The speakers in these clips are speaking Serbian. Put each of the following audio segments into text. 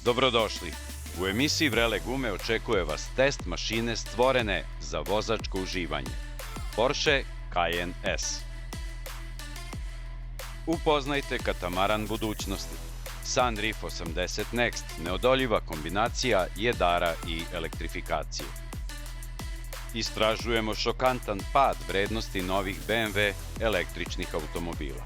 Dobrodošli. U emisiji Vrele gume očekuje vas test mašine stvorene za vozačko uživanje. Porsche Cayenne S. Upoznajte katamaran budućnosti. Sunreef 80 Next, neodoljiva kombinacija jedara i elektrifikacije. Istražujemo šokantan pad vrednosti novih BMW električnih automobila.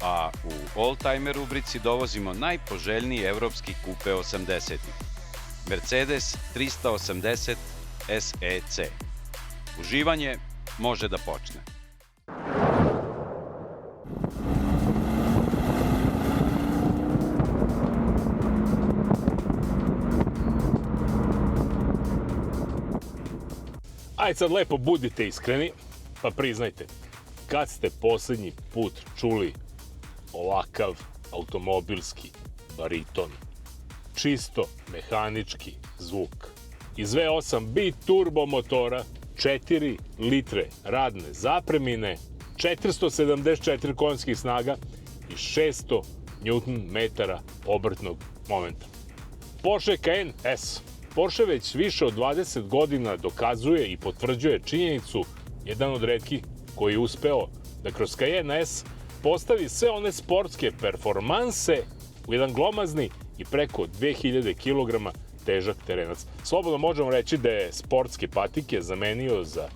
A u Oldtimer rubrici dovozimo najpoželjniji evropski kupe 80-ih. Mercedes 380 SEC. Uživanje može da počne. Ajde sad lepo budite iskreni, pa priznajte, kad ste poslednji put čuli ovakav automobilski bariton, čisto mehanički zvuk, iz V8 bi-turbo motora, 4 litre radne zapremine, 474 konjskih snaga i 600 Nm obrtnog momenta. Porsche Cayenne S. Porsche već više od 20 godina dokazuje i potvrđuje činjenicu, jedan od retkih koji je uspeo da kroz Cayenne S postavi sve one sportske performanse u jedan glomazni i preko 2000 kg težak terenac. Slobodno možemo reći da je sportske patike zamenio za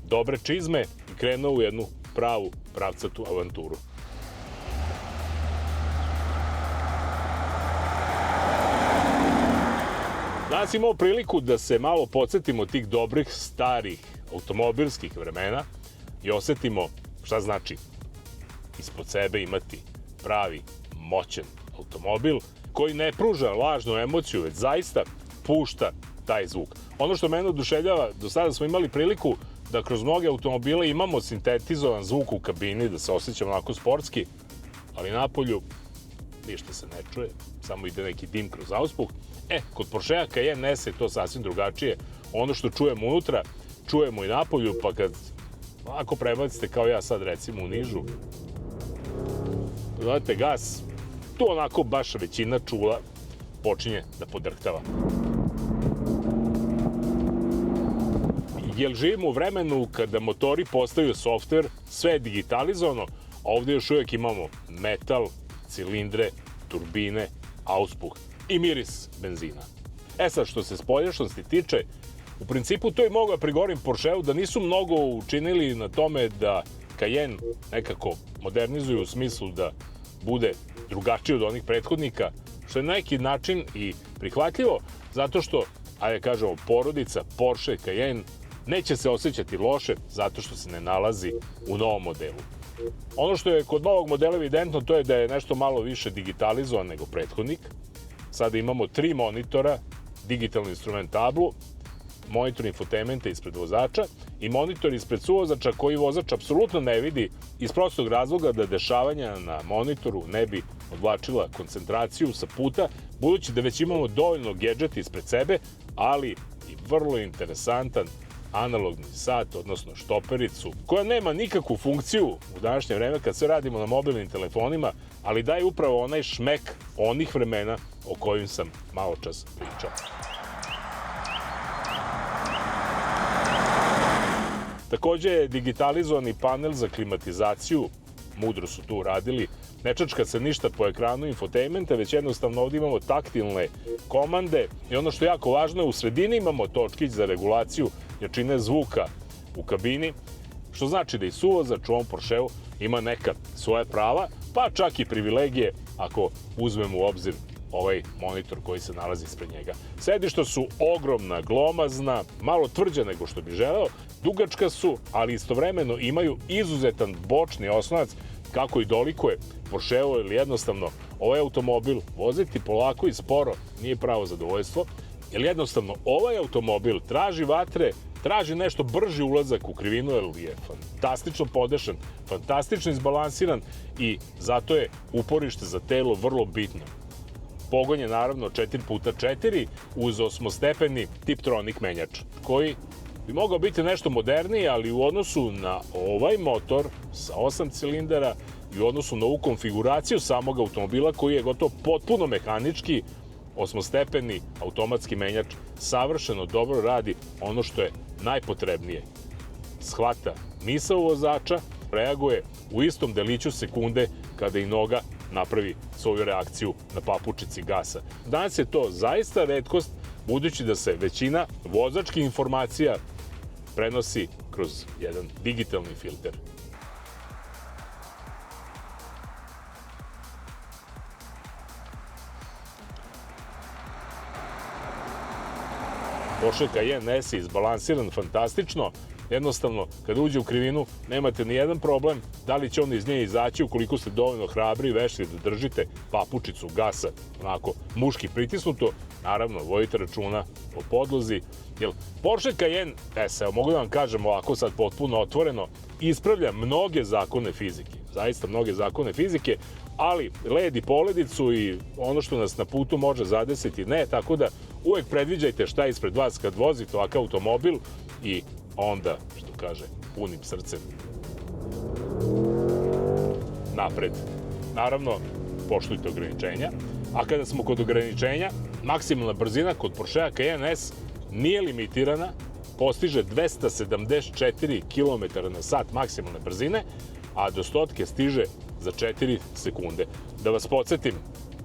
dobre čizme i krenuo u jednu pravu pravcatu avanturu. Danas imamo priliku da se malo podsjetimo tih dobrih, starih automobilskih vremena i osetimo šta znači ispod sebe imati pravi, moćan automobil koji ne pruža lažnu emociju, već zaista pušta taj zvuk. Ono što mene oduševljava, do sada smo imali priliku da kroz mnoge automobile imamo sintetizovan zvuk u kabini, da se osjećamo onako sportski, ali napolju ništa se ne čuje, samo ide neki dim kroz auspuh. Kod Porschea Cayenne S je to sasvim drugačije. Ono što čujemo unutra, čujemo i napolju, pa kad ovako prebacite kao ja sad recimo u nižu, dodate gas, tu onako baš većina čula počinje da podrhtava. Jer živimo u vremenu kada motori postaju softver, sve je digitalizovano, a ovde još uvijek imamo metal, cilindre, turbine, auspuh i miris benzina. Sad, što se spoljašnosti tiče, u principu to je mogu da prigovorim Porscheu da nisu mnogo učinili na tome da Cayenne nekako modernizuju u smislu da bude drugačiji od onih prethodnika, što je na neki način i prihvatljivo, zato što, ajde kažemo, porodica Porsche Cayenne neće se osjećati loše zato što se ne nalazi u novom modelu. Ono što je kod novog modela evidentno, to je da je nešto malo više digitalizovan nego prethodnik. Sada imamo 3 monitora, digitalni instrument tablu, monitor infotainmenta ispred vozača i monitor ispred suvozača koji vozač apsolutno ne vidi iz prostog razloga da dešavanja na monitoru ne bi odvlačila koncentraciju sa puta, budući da već imamo dovoljno gedžeta ispred sebe, ali i vrlo interesantan analogni sat, odnosno štopericu, koja nema nikakvu funkciju u današnje vreme kad sve radimo na mobilnim telefonima, ali daje upravo onaj šmek onih vremena o kojim sam malo čas pričao. Takođe je digitalizovani panel za klimatizaciju, mudro su tu uradili, ne čačka se ništa po ekranu infotainmenta, već jednostavno ovdje imamo taktilne komande i ono što je jako važno je u sredini imamo točkić za regulaciju jačine zvuka u kabini, što znači da i suvozač u ovom Porscheu ima neka svoja prava, pa čak i privilegije ako uzmemo u obzir ovaj monitor koji se nalazi ispred njega. Sedišta su ogromna, glomazna, malo tvrđa nego što bi želeo, dugačka su, ali istovremeno imaju izuzetan bočni oslonac, kako i dolikuje Porscheu, ili jednostavno ovaj automobil voziti polako i sporo nije pravo zadovoljstvo, jer jednostavno ovaj automobil traži vatre, traži nešto brži ulazak u krivinu, jer je fantastično podešan, fantastično izbalansiran i zato je uporište za telo vrlo bitno. Pogon je naravno 4x4 uz 8-stepeni Tiptronic menjač, koji bi mogao biti nešto moderniji, ali u odnosu na ovaj motor sa 8 cilindara i u odnosu na ovu konfiguraciju samog automobila koji je gotovo potpuno mehanički, osmostepeni automatski menjač savršeno dobro radi ono što je najpotrebnije. Shvata misao vozača, reaguje u istom deliću sekunde kada i noga napravi svoju reakciju na papučici gasa. Danas je to zaista retkost, budući da se većina vozačkih informacija prenosi kroz jedan digitalni filter. Porsche Cayenne S je izbalansiran fantastično. Jednostavno, kada uđe u krivinu, nemate ni jedan problem da li će on iz nje izaći ukoliko ste dovoljno hrabri i vešti da držite papučicu gasa onako muški pritisnuto. Naravno, vodite računa o podlozi, jer Porsche Cayenne S, evo mogu da vam kažem ovako sad potpuno otvoreno, ispravlja mnoge zakone fizike, zaista mnoge zakone fizike, ali led i poledicu i ono što nas na putu može zadesiti ne, tako da uvek predviđajte šta je ispred vas kad vozite ovakav automobil i onda, što kaže, punim srcem napred. Naravno, poštujte ograničenja, a kada smo kod ograničenja, maksimalna brzina kod Porschea Cayenne S nije limitirana, postiže 274 km/h maksimalne brzine, a do stotke stiže za 4 sekunde. Da vas podsjetim,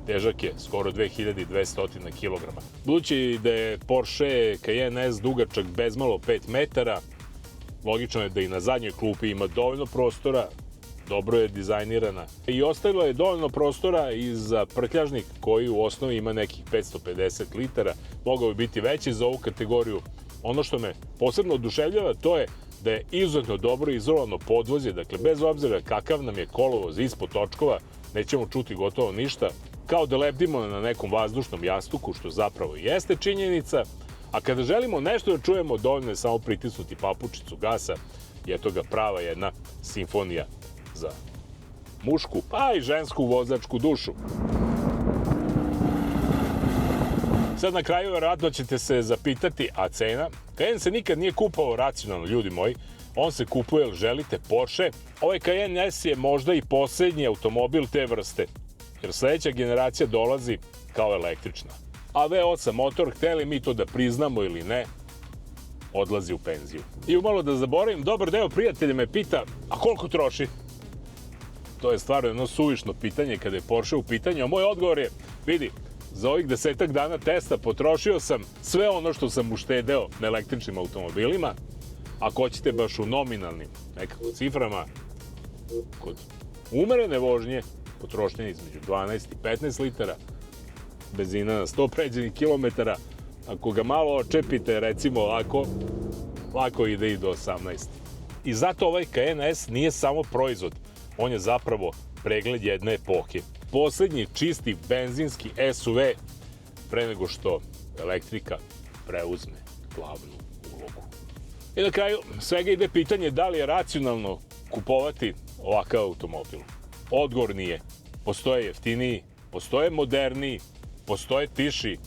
težak je skoro 2200 kg. Budući da je Porsche Cayenne S dugačak bezmalo 5 metara, logično je da i na zadnjoj klupi ima dovoljno prostora, dobro je dizajnirana. I ostavila je dovoljno prostora i za prtljažnik koji u osnovi ima nekih 550 litara. Mogao bi biti veći za ovu kategoriju. Ono što me posebno oduševljava to je da je izuzetno dobro izolovano podvozje, dakle bez obzira kakav nam je kolovoz ispod točkova, nećemo čuti gotovo ništa, kao da lebdimo na nekom vazdušnom jastuku, što zapravo jeste činjenica, a kada želimo nešto da čujemo, dovoljno je samo pritisnuti papučicu gasa i eto ga prava jedna simfonija za mušku, pa i žensku vozačku dušu. Sad na kraju verovatno ćete se zapitati, a cena? Cayenne se nikad nije kupovao racionalno, ljudi moji. On se kupuje jer želite Porsche. Ovaj Cayenne S je možda i poslednji automobil te vrste, jer sledeća generacija dolazi kao električna. A V8 motor, hteli mi to da priznamo ili ne, odlazi u penziju. I umalo da zaboravim, dobar deo prijatelja me pita, a koliko troši? To je stvarno jedno suvišno pitanje kada je Porsche u pitanju, a moj odgovor je, vidi, za ovih 10 dana testa potrošio sam sve ono što sam uštedeo na električnim automobilima. Ako hoćete baš u nominalnim nekako ciframa, kod umerene vožnje, potrošnja između 12 i 15 litara, benzina na 100 pređenih kilometara, ako ga malo očepite, recimo ovako, lako ide i do 18. I zato ovaj Cayenne S nije samo proizvod, on je zapravo pregled jedne epohe. Poslednji čisti benzinski SUV pre nego što elektrika preuzme glavnu ulogu. I na kraju svega ide pitanje da li je racionalno kupovati ovakav automobil. Odgovor nije. Postoje jeftiniji, postoje moderniji, postoje tiši,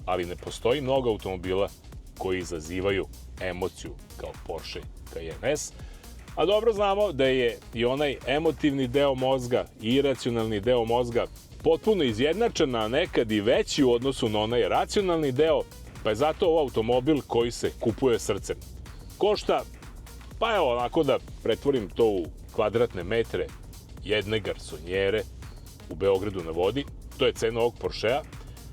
ali ne postoji mnogo automobila koji izazivaju emociju kao Porsche Cayenne S. A dobro znamo da je i onaj emotivni deo mozga i iracionalni deo mozga potpuno izjednačen, a nekad i veći u odnosu na onaj racionalni deo, pa je zato ovo automobil koji se kupuje srcem. Košta, pa evo onako da pretvorim to u kvadratne metre, jedne garsonjere u Beogradu na vodi, to je cena ovog Porschea,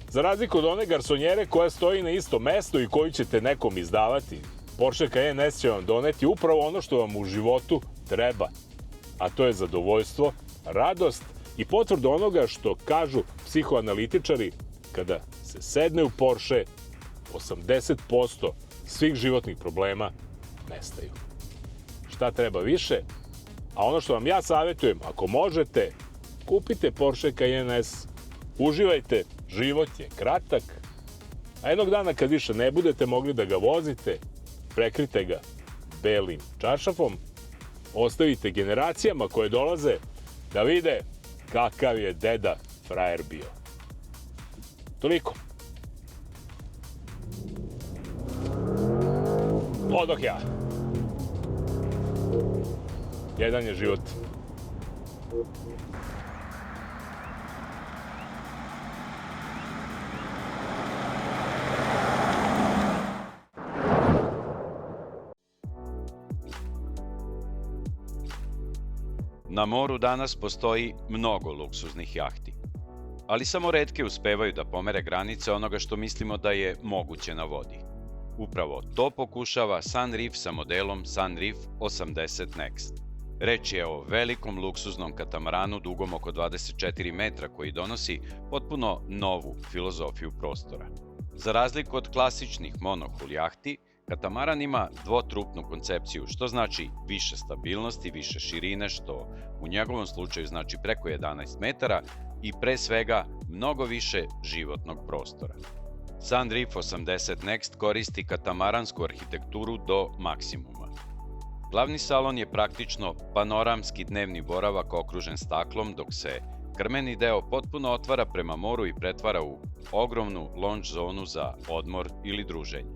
za razliku od one garsonjere koja stoji na istom mestu i koju ćete nekom izdavati. Porsche Cayenne S će vam doneti upravo ono što vam u životu treba, a to je zadovoljstvo, radost i potvrda onoga što kažu psihoanalitičari, kada se sedne u Porsche, 80% svih životnih problema nestaju. Šta treba više? A ono što vam ja savjetujem, ako možete, kupite Porsche Cayenne S, uživajte, život je kratak, a jednog dana kad više ne budete mogli da ga vozite, prekrite ga belim čaršafom, ostavite generacijama koje dolaze da vide kakav je deda frajer bio. Toliko. Odoh ja. Jedan je život. Na moru danas postoji mnogo luksuznih jahti, ali samo retke uspevaju da pomere granice onoga što mislimo da je moguće na vodi. Upravo to pokušava Sunreef sa modelom Sunreef 80 Next. Reč je o velikom luksuznom katamaranu dugom oko 24 metra koji donosi potpuno novu filozofiju prostora. Za razliku od klasičnih monohul jahti, katamaran ima dvotrupnu koncepciju, što znači više stabilnosti, više širine, što u njegovom slučaju znači preko 11 metara i pre svega mnogo više životnog prostora. Sunreef 80 Next koristi katamaransku arhitekturu do maksimuma. Glavni salon je praktično panoramski dnevni boravak okružen staklom, dok se krmeni deo potpuno otvara prema moru i pretvara u ogromnu lounge zonu za odmor ili druženje.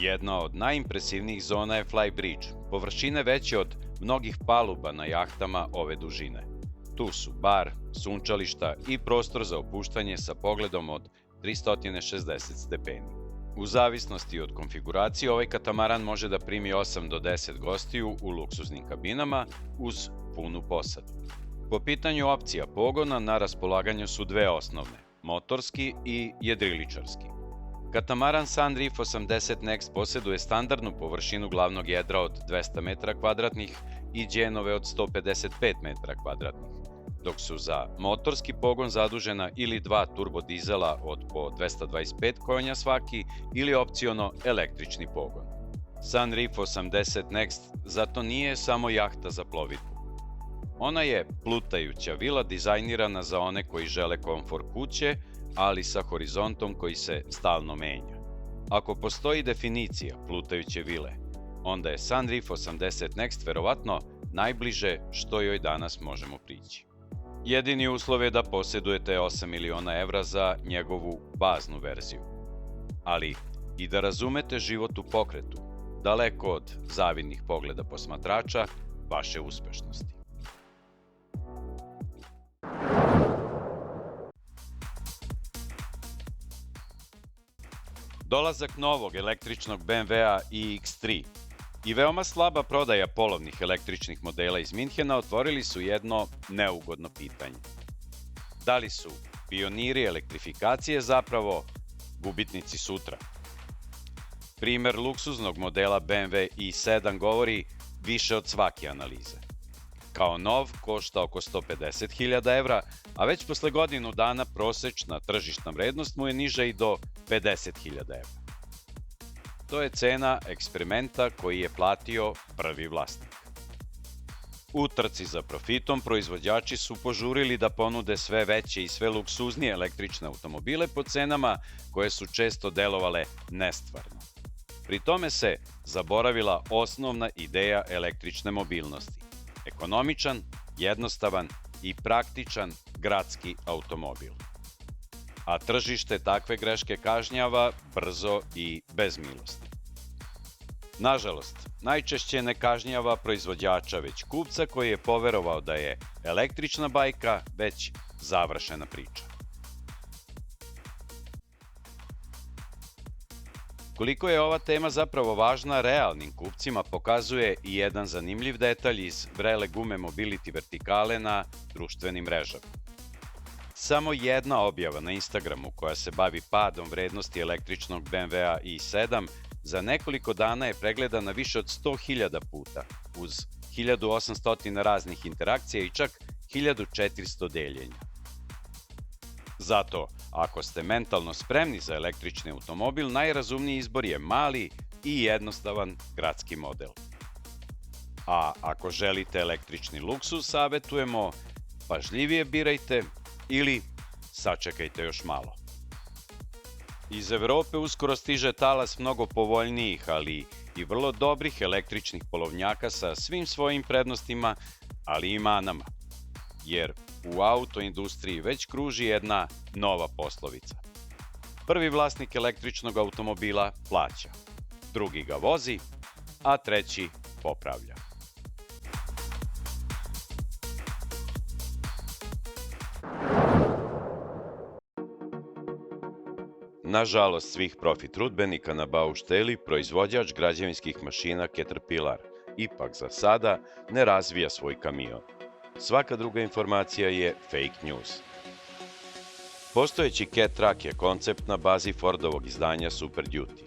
Jedna od najimpresivnijih zona je Fly Bridge, površine veće od mnogih paluba na jahtama ove dužine. Tu su bar, sunčališta i prostor za opuštanje sa pogledom od 360 stepeni. U zavisnosti od konfiguracije, ovaj katamaran može da primi 8 do 10 gostiju u luksuznim kabinama uz punu posadu. Po pitanju opcija pogona, na raspolaganju su dve osnovne, motorski i jedriličarski. Katamaran Sunreef 80 Next poseduje standardnu površinu glavnog jedra od 200 m2 i dženove od 155 m2, dok su za motorski pogon zadužena ili dva turbodizela od po 225 konja svaki ili opciono električni pogon. Sunreef 80 Next zato nije samo jahta za plovidbu. Ona je plutajuća vila dizajnirana za one koji žele komfor kuće, ali sa horizontom koji se stalno menja. Ako postoji definicija plutajuće vile, onda je Sunreef 80 Next verovatno najbliže što joj danas možemo prići. Jedini uslov je da posedujete 8 miliona evra za njegovu baznu verziju. Ali i da razumete život u pokretu, daleko od zavidnih pogleda posmatrača vaše uspešnosti. Dolazak novog električnog BMW-a iX3 i veoma slaba prodaja polovnih električnih modela iz Minhena otvorili su jedno neugodno pitanje. Da li su pioniri elektrifikacije zapravo gubitnici sutra? Primer luksuznog modela BMW i7 govori više od svake analize. Kao nov košta oko 150.000 evra, a već posle godinu dana prosečna tržišna vrednost mu je niža i do 50.000 evra. To je cena eksperimenta koji je platio prvi vlasnik. U trci za profitom proizvođači su požurili da ponude sve veće i sve luksuznije električne automobile po cenama koje su često delovale nestvarno. Pri tome se zaboravila osnovna ideja električne mobilnosti. Ekonomičan, jednostavan i praktičan gradski automobil. A tržište takve greške kažnjava brzo i bez milosti. Nažalost, najčešće ne kažnjava proizvođača, već kupca koji je poverovao da je električna bajka već završena priča. Koliko je ova tema zapravo važna realnim kupcima pokazuje i jedan zanimljiv detalj iz vrele gume Mobility vertikale na društvenim mrežama. Samo jedna objava na Instagramu koja se bavi padom vrednosti električnog BMW-a i7 za nekoliko dana je pregledana više od 100.000 puta, uz 1800 raznih interakcija i čak 1400 deljenja. Zato, ako ste mentalno spremni za električni automobil, najrazumniji izbor je mali i jednostavan gradski model. A ako želite električni luksuz, savetujemo pažljivije birajte ili sačekajte još malo. Iz Evrope uskoro stiže talas mnogo povoljnijih, ali i vrlo dobrih električnih polovnjaka sa svim svojim prednostima, ali i manama. Jer u autoindustriji već kruži jedna nova poslovica. Prvi vlasnik električnog automobila plaća, drugi ga vozi, a treći popravlja. Nažalost svih profit trudbenika na baušteli, proizvođač građevinskih mašina Caterpillar ipak za sada ne razvija svoj kamion. Svaka druga informacija je fake news. Postojeći Cat-Truck je koncept na bazi Fordovog izdanja Super Duty.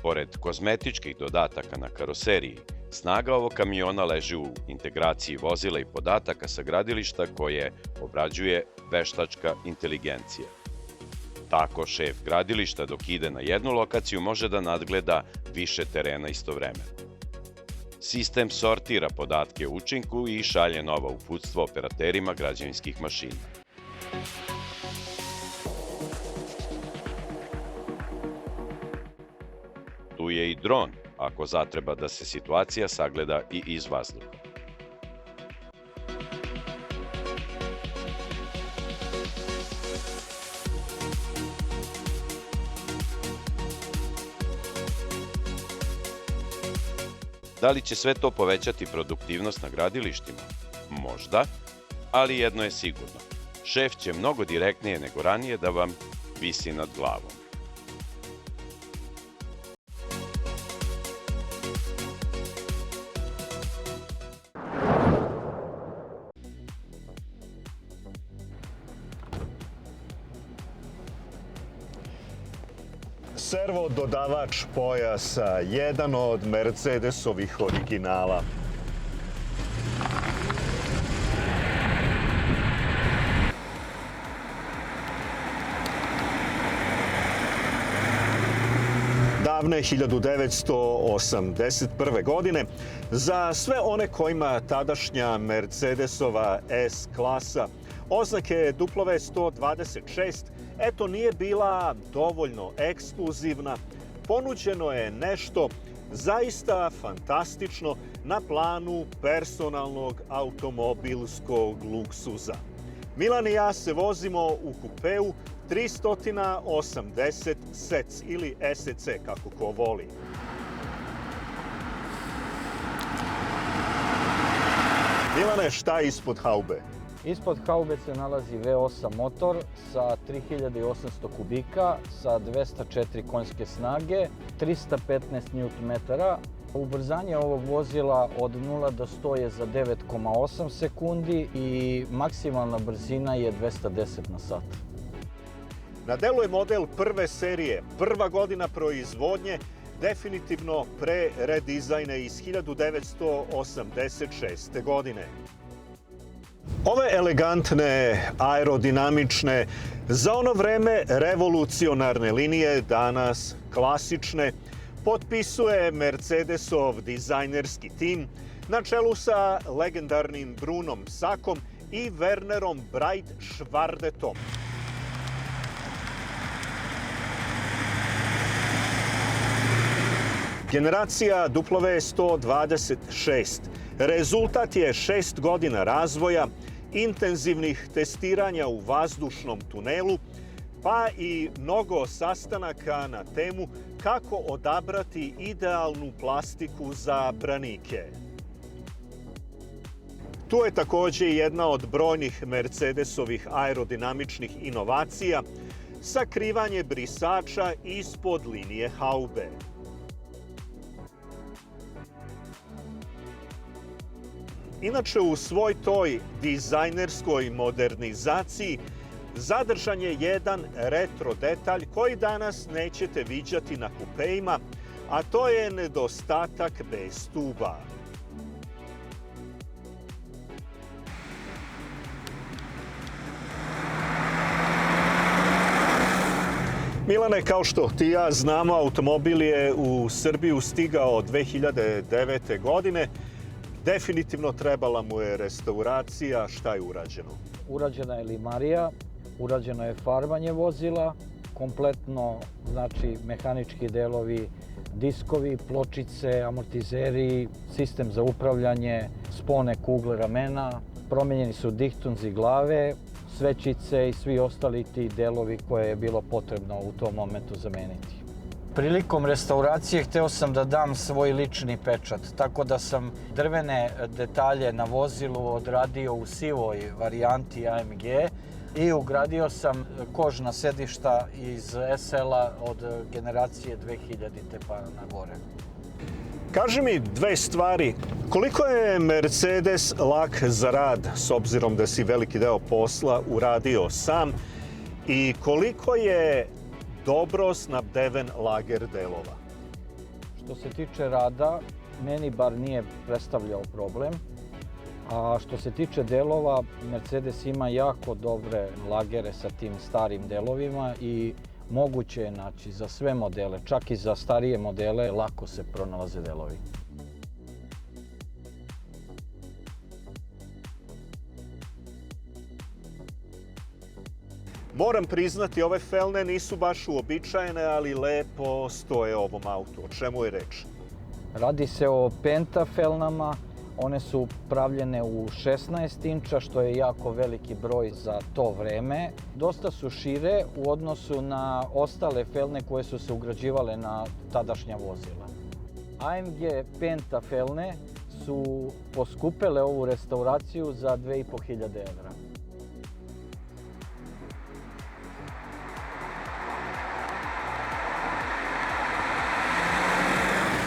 Pored kozmetičkih dodataka na karoseriji, snaga ovog kamiona leži u integraciji vozila i podataka sa gradilišta koje obrađuje veštačka inteligencija. Tako šef gradilišta dok ide na jednu lokaciju može da nadgleda više terena istovremeno. Sistem sortira podatke o učinku i šalje nova uputstva operaterima građevinskih mašina. Tu je i dron, ako zatreba da se situacija sagleda i iz vazduha. Da li će sve to povećati produktivnost na gradilištima? Možda, ali jedno je sigurno. Šef će mnogo direktnije nego ranije da vam visi nad glavom. Servo dodavač pojasa, jedan od Mercedesovih originala. Davne 1981. godine za sve one kojima tadašnja Mercedesova S-klasa oznake W126 eto nije bila dovoljno ekskluzivna, ponuđeno je nešto zaista fantastično na planu personalnog automobilskog luksuza. Milan i ja se vozimo u kupeu 380 SEC ili SEC kako ko voli. Milane, šta je ispod haube? Ispod haube se nalazi V8 motor sa 3800 kubika, sa 204 konjske snage, 315 Nm. Ubrzanje ovog vozila od 0 do 100 je za 9,8 sekundi i maksimalna brzina je 210 na sat. Na delu je model prve serije, prva godina proizvodnje, definitivno pre redizajne iz 1986. godine. Ove elegantne, aerodinamične, za ono vreme revolucionarne linije, danas klasične, potpisuje Mercedesov dizajnerski tim na čelu sa legendarnim Brunom Sakom i Wernerom Breitschwardetom. Generacija W126 rezultat je 6 godina razvoja, intenzivnih testiranja u vazdušnom tunelu, pa i mnogo sastanaka na temu kako odabrati idealnu plastiku za branike. Tu je takođe jedna od brojnih Mercedesovih aerodinamičnih inovacija, sakrivanje brisača ispod linije haube. Inače, u svoj toj dizajnerskoj modernizaciji zadržan je jedan retro detalj koji danas nećete viđati na kupeima, a to je nedostatak B-stuba. Milane, kao što ti i ja znamo, automobil je u Srbiju stigao 2009. godine. Definitivno trebala mu je restauracija. Šta je urađeno? Urađena je limarija, urađeno je farbanje vozila, kompletno, znači mehanički delovi, diskovi, pločice, amortizeri, sistem za upravljanje, spone, kugle, ramena, promenjeni su dihtunzi glave, svećice i svi ostali ti delovi koje je bilo potrebno u tom momentu zameniti. Prilikom restauracije hteo sam da dam svoj lični pečat, tako da sam drvene detalje na vozilu odradio u sivoj varijanti AMG i ugradio sam kožna sedišta iz SL-a od generacije 2000-te pa na gore. Kaži mi dve stvari. Koliko je Mercedes lak za rad, s obzirom da si veliki deo posla uradio sam, i koliko je dobro snabdeven lager delova? Što se tiče rada, meni bar nije predstavljao problem. A što se tiče delova, Mercedes ima jako dobre lagere sa tim starim delovima i moguće je naći za sve modele, čak i za starije modele, lako se pronalaze delovi. Moram priznati, ove felne nisu baš uobičajene, ali lepo stoje ovom autu. O čemu je reč? Radi se o pentafelnama, one su pravljene u 16 inča, što je jako veliki broj za to vreme. Dosta su šire u odnosu na ostale felne koje su se ugrađivale na tadašnja vozila. AMG pentafelne su poskupele ovu restauraciju za 2500 evra.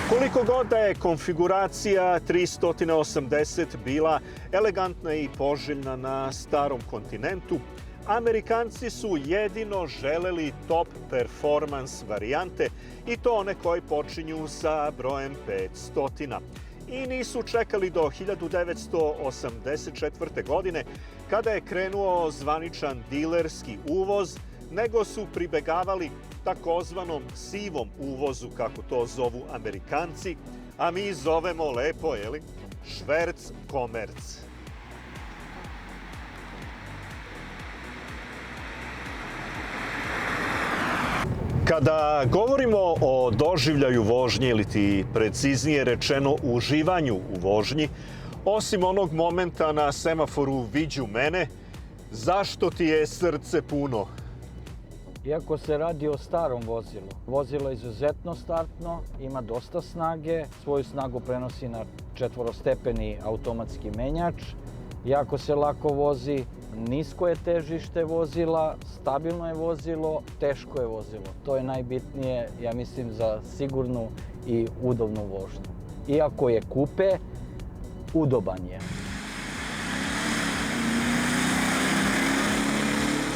Koliko god da je konfiguracija 380 bila elegantna i poželjna na starom kontinentu, Amerikanci su jedino želeli top performans varijante, i to one koje počinju sa brojem 500. I nisu čekali do 1984. godine, kada je krenuo zvaničan dilerski uvoz, nego su pribegavali takozvanom sivom uvozu, kako to zovu Amerikanci, a mi zovemo lepo, šverc komerc. Kada govorimo o doživljaju vožnje, ili ti preciznije rečeno uživanju u vožnji, osim onog momenta na semaforu viđu mene, zašto ti je srce puno? Iako se radi o starom vozilu, vozilo je izuzetno startno, ima dosta snage, svoju snagu prenosi na četvorostepeni automatski menjač, jako se lako vozi, nisko je težište vozila, stabilno je vozilo, teško je vozilo. To je najbitnije, ja mislim, za sigurnu i udobnu vožnju. Iako je kupe, udoban je.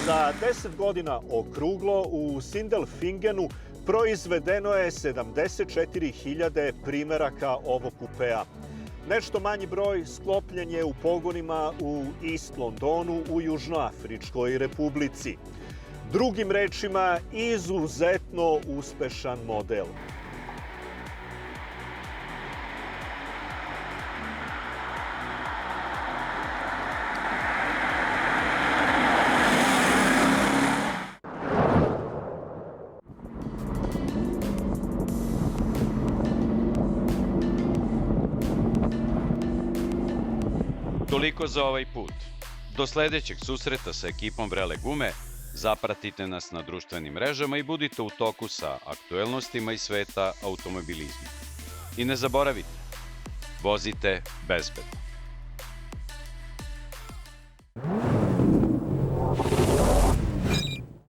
Za 10 godina okruglo u Sindelfingenu proizvedeno je 74.000 primeraka ovog kupea. Nešto manji broj sklopljen je u pogonima u East Londonu u Južnoafričkoj republici. Drugim rečima, izuzetno uspešan model. Toliko za ovaj put. Do sledećeg susreta sa ekipom Vrele gume, zapratite nas na društvenim mrežama i budite u toku sa aktuelnostima iz sveta automobilizma. I ne zaboravite, vozite bezbedno.